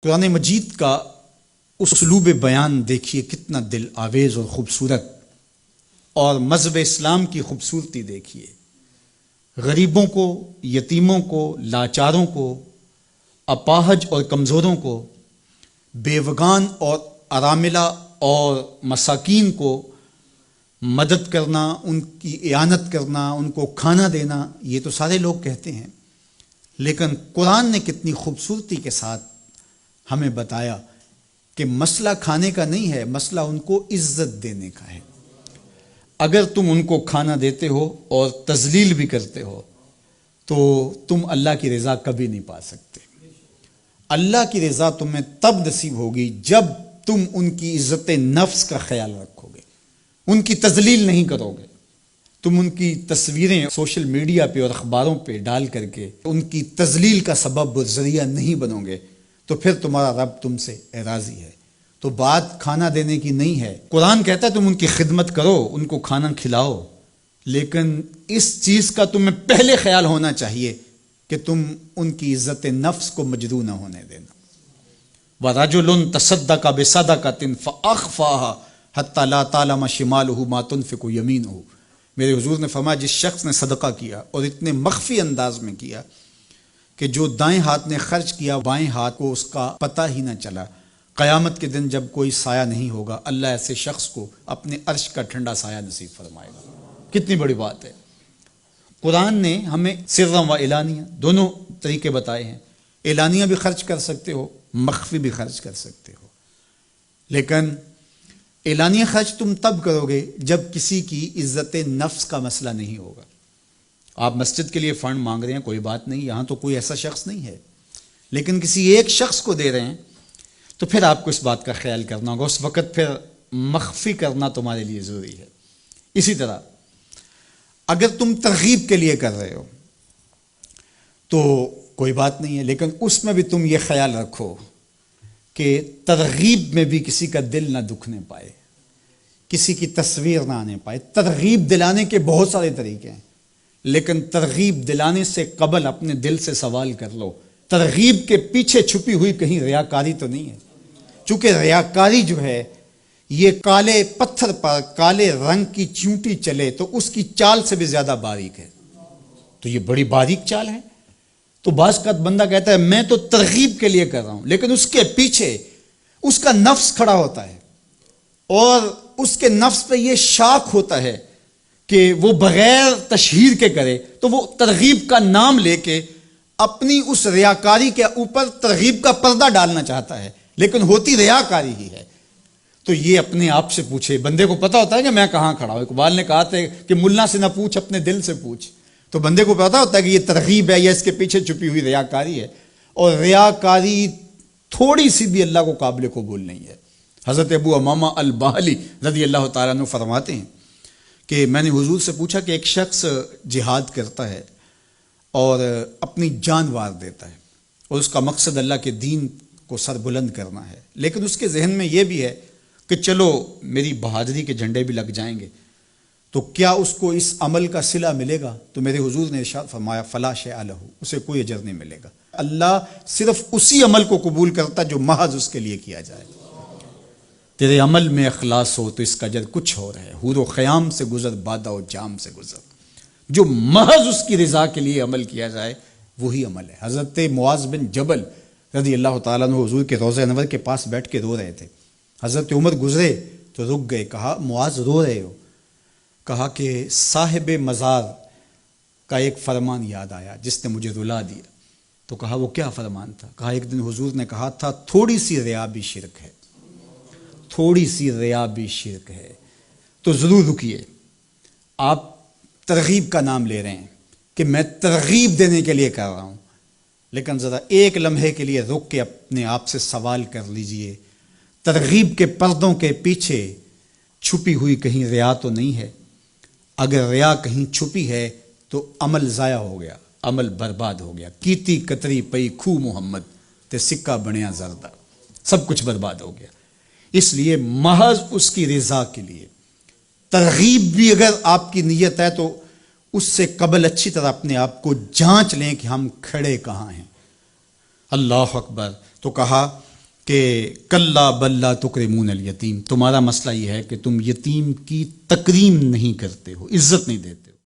قرآن مجید کا اسلوب بیان دیکھیے کتنا دل آویز اور خوبصورت، اور مذہب اسلام کی خوبصورتی دیکھیے۔ غریبوں کو، یتیموں کو، لاچاروں کو، اپاہج اور کمزوروں کو، بیوگان اور اراملہ اور مساکین کو مدد کرنا، ان کی اعانت کرنا، ان کو کھانا دینا، یہ تو سارے لوگ کہتے ہیں، لیکن قرآن نے کتنی خوبصورتی کے ساتھ ہمیں بتایا کہ مسئلہ کھانے کا نہیں ہے، مسئلہ ان کو عزت دینے کا ہے۔ اگر تم ان کو کھانا دیتے ہو اور تذلیل بھی کرتے ہو تو تم اللہ کی رضا کبھی نہیں پا سکتے۔ اللہ کی رضا تمہیں تب نصیب ہوگی جب تم ان کی عزت نفس کا خیال رکھو گے، ان کی تذلیل نہیں کرو گے، تم ان کی تصویریں سوشل میڈیا پہ اور اخباروں پہ ڈال کر کے ان کی تذلیل کا سبب و ذریعہ نہیں بنو گے، تو پھر تمہارا رب تم سے راضی ہے۔ تو بات کھانا دینے کی نہیں ہے، قرآن کہتا ہے تم ان کی خدمت کرو، ان کو کھانا کھلاؤ، لیکن اس چیز کا تمہیں پہلے خیال ہونا چاہیے کہ تم ان کی عزت نفس کو مجروح نہ ہونے دینا۔ وَرَجُلٌ تَصَدَّقَ بِصَدَقَةٍ فَأَخْفَاهَا حَتَّى لَا تَعْلَمَ شِمَالُهُ مَا تُنْفِقُ يَمِينُهُ۔ میرے حضور نے فرمایا جس شخص نے صدقہ کیا اور اتنے مخفی انداز میں کیا کہ جو دائیں ہاتھ نے خرچ کیا بائیں ہاتھ کو اس کا پتہ ہی نہ چلا، قیامت کے دن جب کوئی سایہ نہیں ہوگا اللہ ایسے شخص کو اپنے عرش کا ٹھنڈا سایہ نصیب فرمائے گا۔ کتنی بڑی بات ہے۔ قرآن نے ہمیں سرًا و اعلانیہ دونوں طریقے بتائے ہیں۔ اعلانیہ بھی خرچ کر سکتے ہو، مخفی بھی خرچ کر سکتے ہو، لیکن اعلانیہ خرچ تم تب کرو گے جب کسی کی عزت نفس کا مسئلہ نہیں ہوگا۔ آپ مسجد کے لیے فنڈ مانگ رہے ہیں، کوئی بات نہیں، یہاں تو کوئی ایسا شخص نہیں ہے، لیکن کسی ایک شخص کو دے رہے ہیں تو پھر آپ کو اس بات کا خیال کرنا ہوگا، اس وقت پھر مخفی کرنا تمہارے لیے ضروری ہے۔ اسی طرح اگر تم ترغیب کے لیے کر رہے ہو تو کوئی بات نہیں ہے، لیکن اس میں بھی تم یہ خیال رکھو کہ ترغیب میں بھی کسی کا دل نہ دکھنے پائے، کسی کی تصویر نہ آنے پائے۔ ترغیب دلانے کے بہت سارے طریقے ہیں، لیکن ترغیب دلانے سے قبل اپنے دل سے سوال کر لو ترغیب کے پیچھے چھپی ہوئی کہیں ریاکاری تو نہیں ہے؟ چونکہ ریاکاری جو ہے یہ کالے پتھر پر کالے رنگ کی چونٹی چلے تو اس کی چال سے بھی زیادہ باریک ہے، تو یہ بڑی باریک چال ہے۔ تو بعض کا بندہ کہتا ہے میں تو ترغیب کے لیے کر رہا ہوں، لیکن اس کے پیچھے اس کا نفس کھڑا ہوتا ہے اور اس کے نفس پہ یہ شاک ہوتا ہے کہ وہ بغیر تشہیر کے کرے، تو وہ ترغیب کا نام لے کے اپنی اس ریاکاری کے اوپر ترغیب کا پردہ ڈالنا چاہتا ہے، لیکن ہوتی ریاکاری ہی ہے۔ تو یہ اپنے آپ سے پوچھے، بندے کو پتا ہوتا ہے کہ میں کہاں کھڑا ہوں۔ اقبال نے کہا تھا کہ ملا سے نہ پوچھ اپنے دل سے پوچھ، تو بندے کو پتا ہوتا ہے کہ یہ ترغیب ہے یا اس کے پیچھے چھپی ہوئی ریاکاری ہے، اور ریاکاری تھوڑی سی بھی اللہ کو قابل قبول نہیں ہے۔ حضرت ابو امامہ الباہلی رضی اللہ تعالیٰ عنہ فرماتے ہیں کہ میں نے حضور سے پوچھا کہ ایک شخص جہاد کرتا ہے اور اپنی جان وار دیتا ہے اور اس کا مقصد اللہ کے دین کو سر بلند کرنا ہے، لیکن اس کے ذہن میں یہ بھی ہے کہ چلو میری بہادری کے جھنڈے بھی لگ جائیں گے، تو کیا اس کو اس عمل کا صلہ ملے گا؟ تو میرے حضور نے ارشاد فرمایا فلا شیء لہ، اسے کوئی اجر نہیں ملے گا۔ اللہ صرف اسی عمل کو قبول کرتا جو محض اس کے لیے کیا جائے۔ تیرے عمل میں اخلاص ہو تو اس کا اجر کچھ اور ہے، حور و خیام سے گزر بادہ و جام سے گزر۔ جو محض اس کی رضا کے لیے عمل کیا جائے وہی عمل ہے۔ حضرت معاذ بن جبل رضی اللہ تعالیٰ عنہ حضور کے روضہ انور کے پاس بیٹھ کے رو رہے تھے۔ حضرت عمر گزرے تو رک گئے، کہا معاذ رو رہے ہو؟ کہا کہ صاحب مزار کا ایک فرمان یاد آیا جس نے مجھے رلا دیا۔ تو کہا وہ کیا فرمان تھا؟ کہا ایک دن حضور نے کہا تھا تھوڑی سی ریا بھی شرک ہے، تھوڑی سی ریا بھی شرک ہے۔ تو ضرور رکیے، آپ ترغیب کا نام لے رہے ہیں کہ میں ترغیب دینے کے لیے کر رہا ہوں، لیکن ذرا ایک لمحے کے لیے رک کے اپنے آپ سے سوال کر لیجئے ترغیب کے پردوں کے پیچھے چھپی ہوئی کہیں ریا تو نہیں ہے؟ اگر ریا کہیں چھپی ہے تو عمل ضائع ہو گیا، عمل برباد ہو گیا۔ کیتی کتری پئی کھو محمد تے سکہ بنیا زردہ، سب کچھ برباد ہو گیا۔ اس لیے محض اس کی رضا کے لیے ترغیب بھی اگر آپ کی نیت ہے تو اس سے قبل اچھی طرح اپنے آپ کو جانچ لیں کہ ہم کھڑے کہاں ہیں۔ اللہ اکبر۔ تو کہا کہ کلا بل لا تکرمون الیتیم، تمہارا مسئلہ یہ ہے کہ تم یتیم کی تکریم نہیں کرتے ہو، عزت نہیں دیتے ہو۔